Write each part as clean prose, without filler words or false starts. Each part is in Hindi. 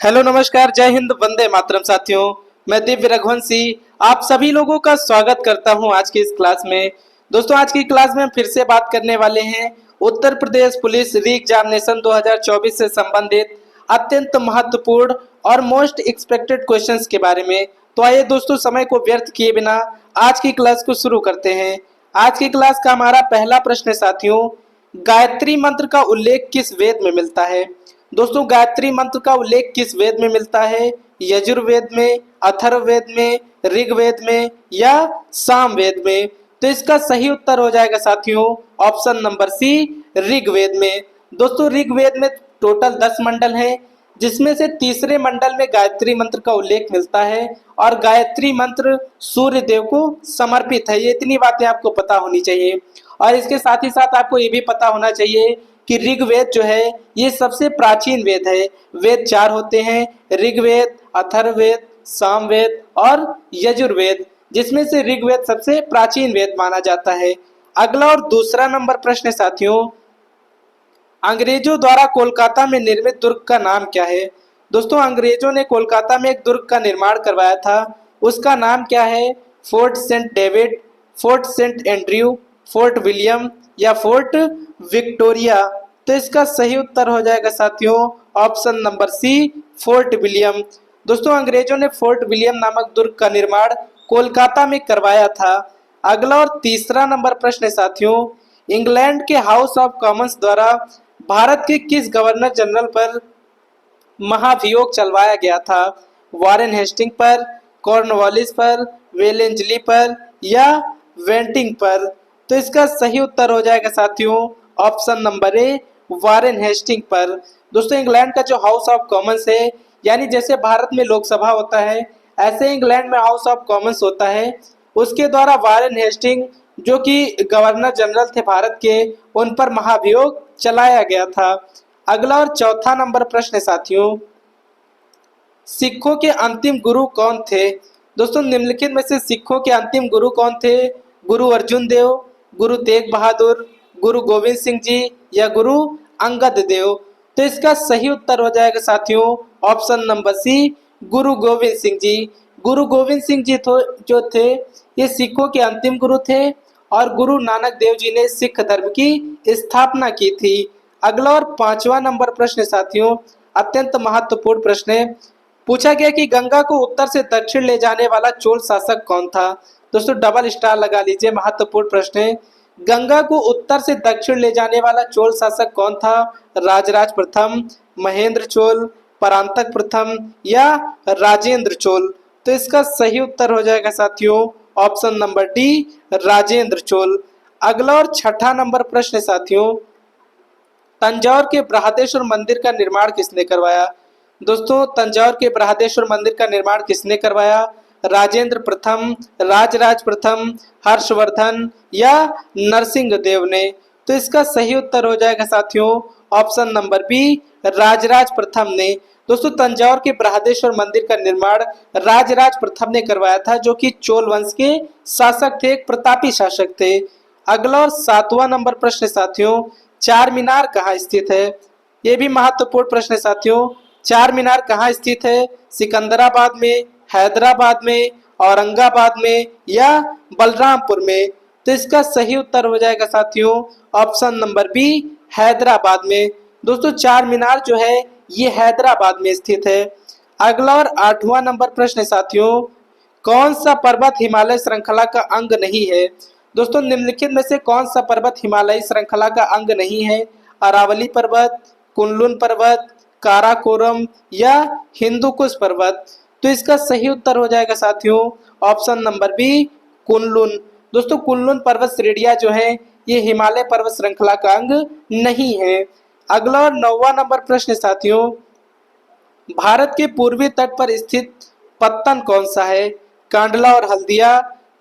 हेलो नमस्कार जय हिंद वंदे मातरम साथियों। मैं दिव्य रघुवंशी आप सभी लोगों का स्वागत करता हूं आज की इस क्लास में। दोस्तों आज की क्लास में हम फिर से बात करने वाले हैं Uttar Pradesh police re examination 2024 से संबंधित अत्यंत महत्वपूर्ण और मोस्ट एक्सपेक्टेड क्वेश्चंस के बारे में। तो आइए दोस्तों समय को व्यर्थ किए बिना आज की क्लास को शुरू करते हैं। आज की क्लास का हमारा पहला प्रश्न है साथियों, गायत्री मंत्र का उल्लेख किस वेद में मिलता है। दोस्तों गायत्री मंत्र का उल्लेख किस वेद में मिलता है? यजुर्वेद में, अथर्ववेद में, ऋग्वेद में या सामवेद में? तो इसका सही उत्तर हो जाएगा साथियों ऑप्शन नंबर सी, ऋग्वेद में। दोस्तों ऋग्वेद में टोटल 10 मंडल हैं, जिसमें से तीसरे मंडल में गायत्री मंत्र का उल्लेख मिलता है और गायत्री मंत्र सूर्य देव को समर्पित है। ये इतनी बातें आपको पता होनी चाहिए। और इसके साथ ही साथ आपको ये भी पता होना चाहिए कि ऋग्वेद जो है ये सबसे प्राचीन वेद है। वेद 4 होते हैं, ऋग्वेद, अथर्ववेद, सामवेद और यजुर्वेद, जिसमें से ऋग्वेद सबसे प्राचीन वेद माना जाता है। अगला और दूसरा नंबर प्रश्न है साथियों, अंग्रेजों द्वारा कोलकाता में निर्मित दुर्ग का नाम क्या है। दोस्तों अंग्रेजों ने कोलकाता में एक दुर्ग का निर्माण करवाया था, उसका नाम क्या है? Fort Saint David, Fort Saint Andrew, Fort William या फोर्ट विक्टोरिया? तो इसका सही उत्तर हो जाएगा साथियों option number C, Fort William. दोस्तों अंग्रेजों ने फोर्ट विलियम नामक दुर्ग का निर्माण कोलकाता में करवाया था। अगला और तीसरा नंबर प्रश्न है साथियों, इंग्लैंड के हाउस ऑफ कॉमन्स द्वारा भारत के किस गवर्नर जनरल पर महाभियोग चलवाया गया था? वॉरेन हेस्टिंग पर, कॉर्नवालिस पर, वेलेंजली पर या वेंटिंग पर? तो इसका सही उत्तर हो जाएगा साथियों option number A, Warren Hastings पर। दोस्तों इंग्लैंड का जो हाउस ऑफ कॉमन्स है, यानी जैसे भारत में लोकसभा होता है ऐसे इंग्लैंड में हाउस ऑफ कॉमन्स होता है, उसके द्वारा वॉरेन हेस्टिंग जो कि गवर्नर जनरल थे भारत के, उन पर महाभियोग चलाया गया था। अगला और चौथा नंबर प्रश्न है साथियों, सिखों के अंतिम गुरु कौन थे? दोस्तों निम्नलिखित में से सिखों के अंतिम गुरु कौन थे? गुरु अर्जुन देव, गुरु तेग बहादुर, गुरु गोविंद सिंह जी या गुरु अंगद देव? तो इसका सही उत्तर हो जाएगा साथियों ऑप्शन नंबर सी, गुरु गोविंद सिंह जी। गुरु गोविंद सिंह जी जो थे ये सिखों के अंतिम गुरु थे और गुरु नानक देव जी ने सिख धर्म की स्थापना की थी। अगला और पांचवा नंबर प्रश्न साथियों, अत्यंत महत्वपूर्ण प्रश्न है। पूछा गया कि गंगा को उत्तर से दक्षिण ले जाने वाला चोल शासक कौन था? दोस्तों डबल स्टार लगा लीजिए, महत्वपूर्ण प्रश्न है। गंगा को उत्तर से दक्षिण ले जाने वाला चोल शासक कौन था? राजराज प्रथम, महेंद्र चोल, परांतक प्रथम या राजेंद्र चोल? तो इसका सही उत्तर हो जाएगा साथियों option number D, Rajendra Chola. अगला और छठा नंबर प्रश्न है साथियों, तंजौर के बृहदेश्वर मंदिर का निर्माण किसने करवाया? दोस्तों तंजौर के बृहदेश्वर मंदिर का निर्माण किसने करवाया? राजेंद्र प्रथम, राजराज प्रथम, हर्षवर्धन या नरसिंह देव ने? तो इसका सही उत्तर हो जाएगा साथियों ऑप्शन नंबर बी, राजराज प्रथम ने। दोस्तों तंजौर के बृहदेश्वर मंदिर का निर्माण राजराज प्रथम ने करवाया था, जो कि चोल वंश के शासक थे, एक प्रतापी शासक थे। अगला और सातवां नंबर प्रश्न साथियों, चार मीनार कहाँ स्थित है? ये भी महत्वपूर्ण प्रश्न है साथियों। चार मीनार कहाँ स्थित है? सिकंदराबाद में, हैदराबाद में, औरंगाबाद में या बलरामपुर में? तो इसका सही उत्तर हो जाएगा साथियों ऑप्शन नंबर बी, हैदराबाद में। दोस्तों चार मीनार जो है ये हैदराबाद में स्थित है। अगला और आठवां नंबर प्रश्न है साथियों, कौन सा पर्वत हिमालय श्रृंखला का अंग नहीं है? दोस्तों निम्नलिखित में से कौन सा पर्वत हिमालयी श्रृंखला का अंग नहीं है? अरावली पर्वत, कुनलुन पर्वत, काराकोरम या हिंदुकुश पर्वत? तो इसका सही उत्तर हो जाएगा साथियों ऑप्शन नंबर बी, कुनलुन। दोस्तों कुनलुन पर्वत श्रेणियां जो है ये हिमालय पर्वत श्रृंखला का अंग नहीं है। अगला और नौवां नंबर प्रश्न साथियों, भारत के पूर्वी तट पर स्थित पत्तन कौन सा है? कांडला और हल्दिया,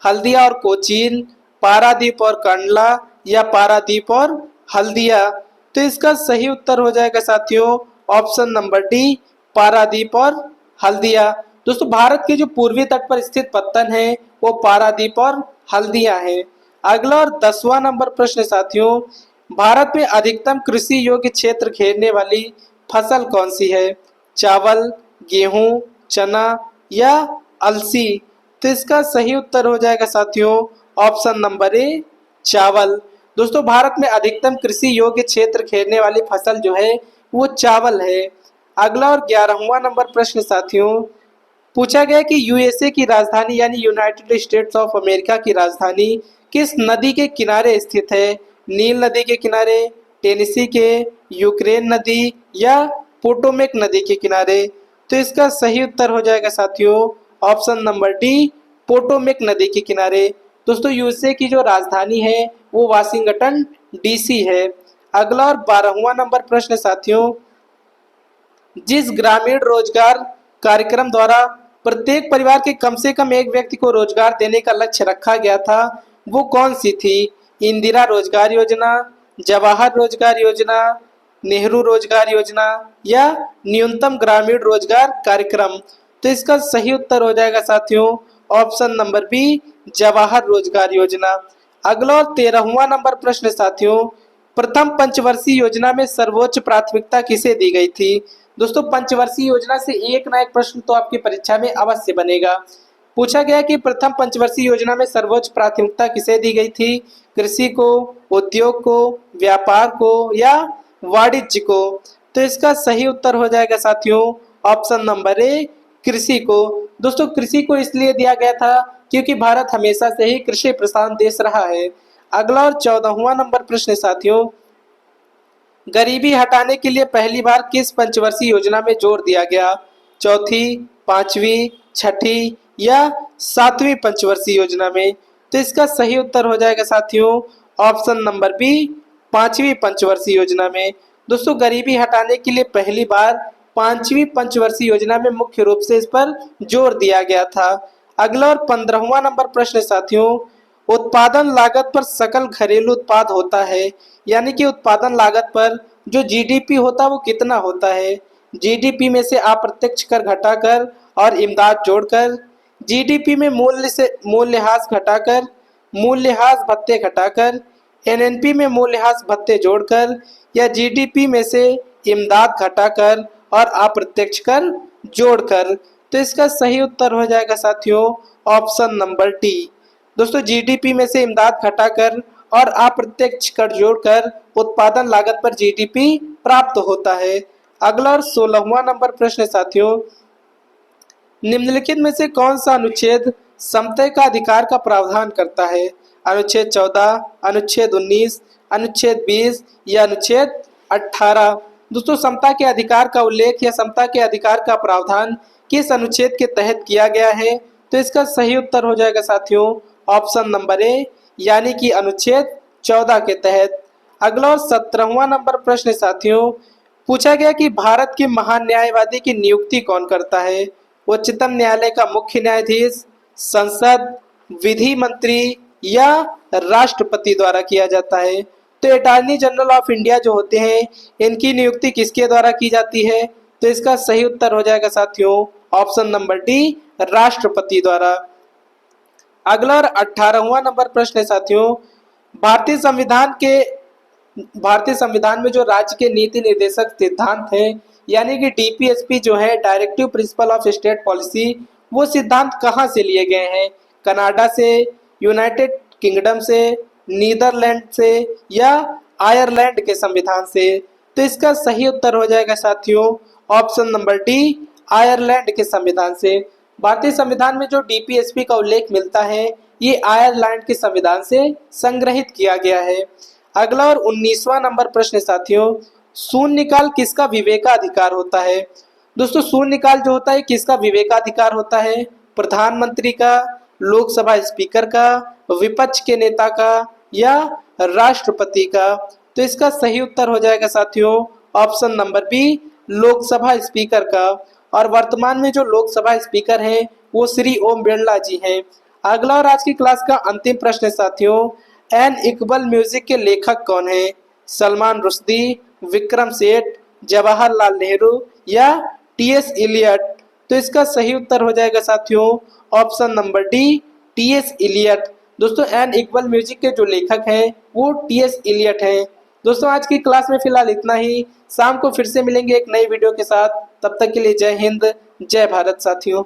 हल्दिया और कोचीन, पारादीप और कांडला या पारादीप और हल्दिया? तो इसका सही उत्तर हो जाएगा साथियों ऑप्शन नंबर डी, पारादीप और हल्दिया। दोस्तों भारत के जो पूर्वी तट पर स्थित पत्तन है वो पारादीप और हल्दिया है। अगला और 10वां नंबर प्रश्न साथियों, भारत में अधिकतम कृषि योग्य क्षेत्र घेरने वाली फसल कौन सी है? चावल, गेहूं, चना या अलसी। तो इसका सही उत्तर हो जाएगा साथियों ऑप्शन नंबर ए चावल। दोस्तों भारत में अधिकतम कृषि योग्य क्षेत्र घेरने वाली फसल जो है वो चावल है। अगला और 11वां नंबर प्रश्न साथियों पूछा गया कि यूएसए की राजधानी यानी यूनाइटेड स्टेट्स ऑफ अमेरिका की राजधानी किस नदी के किनारे स्थित है? नील नदी के किनारे, टेनेसी के, यूक्रेन नदी या पोटोमेक नदी के किनारे। तो इसका सही उत्तर हो जाएगा साथियों ऑप्शन नंबर डी पोटोमेक नदी के किनारे। दोस्तों यूएसए की जो राजधानी है वो वाशिंगटन डीसी है। अगला और 12वां नंबर प्रश्न साथियों जिस ग्रामीण रोजगार कार्यक्रम द्वारा प्रत्येक परिवार के कम से कम एक व्यक्ति को रोजगार देने का लक्ष्य रखा गया था वो कौन सी थी? इंदिरा रोजगार योजना, जवाहर रोजगार योजना, नेहरू रोजगार योजना या न्यूनतम ग्रामीण रोजगार कार्यक्रम। तो इसका सही उत्तर हो जाएगा साथियों ऑप्शन नंबर बी जवाहर रोजगार योजना। अगला और 13वां नंबर प्रश्न साथियों प्रथम पंचवर्षीय योजना में सर्वोच्च प्राथमिकता किसे दी गई थी? दोस्तों पंचवर्षीय योजना से एक ना एक प्रश्न तो आपकी परीक्षा में अवश्य बनेगा। पूछा गया कि प्रथम पंचवर्षीय योजना में सर्वोच्च प्राथमिकता किसे दी गई थी? कृषि को, उद्योग को, व्यापार को या वाणिज्य को। तो इसका सही उत्तर हो जाएगा साथियों ऑप्शन नंबर ए कृषि को। दोस्तों कृषि को इसलिए दिया गया था क्योंकि भारत हमेशा से ही कृषि प्रधान देश रहा है। अगला और 14वां नंबर प्रश्न साथियों गरीबी हटाने के लिए पहली बार किस पंचवर्षीय योजना में जोर दिया गया? चौथी, पांचवी, छठी या सातवीं पंचवर्षीय योजना में। तो इसका सही उत्तर हो जाएगा साथियों ऑप्शन नंबर बी पांचवी पंचवर्षीय योजना में। दोस्तों गरीबी हटाने के लिए पहली बार पांचवी पंचवर्षीय योजना में मुख्य रूप से इस पर जोर दिया गया था। अगला और 15वां नंबर प्रश्न साथियों उत्पादन लागत पर सकल घरेलू उत्पाद होता है यानी कि उत्पादन लागत पर जो जीडीपी होता है वो कितना होता है? जीडीपी में से अप्रत्यक्ष कर घटाकर और इमदाद जोड़कर, जीडीपी में मूल्यह्रास घटाकर, मूल्यह्रास भत्ते घटाकर, एनएनपी में मूल्यह्रास भत्ते जोड़कर या जीडीपी में से इमदाद घटाकर और अप्रत्यक्ष कर जोड़कर। तो इसका सही उत्तर हो जाएगा साथियों ऑप्शन नंबर डी। दोस्तों जीडीपी में से इमदाद घटाकर और अप्रत्यक्ष कर जोड़कर उत्पादन लागत पर जीडीपी प्राप्त होता है। अगला और 16वां नंबर प्रश्न साथियों निम्नलिखित में से कौन सा अनुच्छेद समता का अधिकार का प्रावधान करता है? अनुच्छेद 14, अनुच्छेद 19, अनुच्छेद 20 या अनुच्छेद 18। दोस्तों समता के अधिकार का उल्लेख या समता के अधिकार का प्रावधान किस अनुच्छेद के तहत किया गया है? तो इसका सही उत्तर हो जाएगा साथियों ऑप्शन नंबर ए यानी कि अनुच्छेद 14 के तहत। अगला और 17वां नंबर प्रश्न साथियों पूछा गया कि भारत के महान न्यायवादी की नियुक्ति कौन करता है? उच्चतम न्यायालय का मुख्य न्यायाधीश, संसद, विधि मंत्री या राष्ट्रपति द्वारा किया जाता है। तो अटॉर्नी जनरल ऑफ इंडिया जो होते हैं इनकी नियुक्ति किसके द्वारा की जाती है? तो इसका सही उत्तर हो जाएगा साथियों ऑप्शन नंबर डी राष्ट्रपति द्वारा। अगला और 18वां नंबर प्रश्न है साथियों भारतीय संविधान में जो राज्य के नीति निर्देशक सिद्धांत हैं यानी कि डीपीएसपी जो है directive principle of state policy वो सिद्धांत कहाँ से लिए गए हैं? कनाडा से, यूनाइटेड किंगडम से, नीदरलैंड से या आयरलैंड के संविधान से। तो इसका सही उत्तर हो जाएगा साथियों ऑप्शन नंबर डी आयरलैंड के संविधान से। भारतीय संविधान में जो डीपीएसपी का उल्लेख मिलता है ये आयरलैंड के संविधान से संग्रहित किया गया है। अगला और 19वां नंबर प्रश्न साथियों शून्यकाल किसका विवेकाधिकार होता है? दोस्तों शून्यकाल जो होता है किसका विवेकाधिकार होता है? प्रधानमंत्री का, लोकसभा स्पीकर का, विपक्ष के नेता का या राष्ट्रपति का। तो इसका सही उत्तर हो जाएगा साथियों option number B Lok Sabha speaker का। और वर्तमान में जो लोकसभा स्पीकर हैं वो श्री ओम बिरला जी हैं। अगला और आज की क्लास का अंतिम प्रश्न साथियों एन इकबाल म्यूजिक के लेखक कौन है? सलमान रुश्दी, विक्रम सेठ, जवाहरलाल नेहरू या टीएस इलियट। तो इसका सही उत्तर हो जाएगा साथियों option number D T S Eliot. दोस्तों एन इकबाल म्यूजिक के जो लेखक हैं वो टीएस इलियट हैं। दोस्तों आज की क्लास में फिलहाल इतना ही। शाम को फिर से मिलेंगे एक नई वीडियो के साथ। तब तक के लिए जय हिंद, जय भारत साथियों।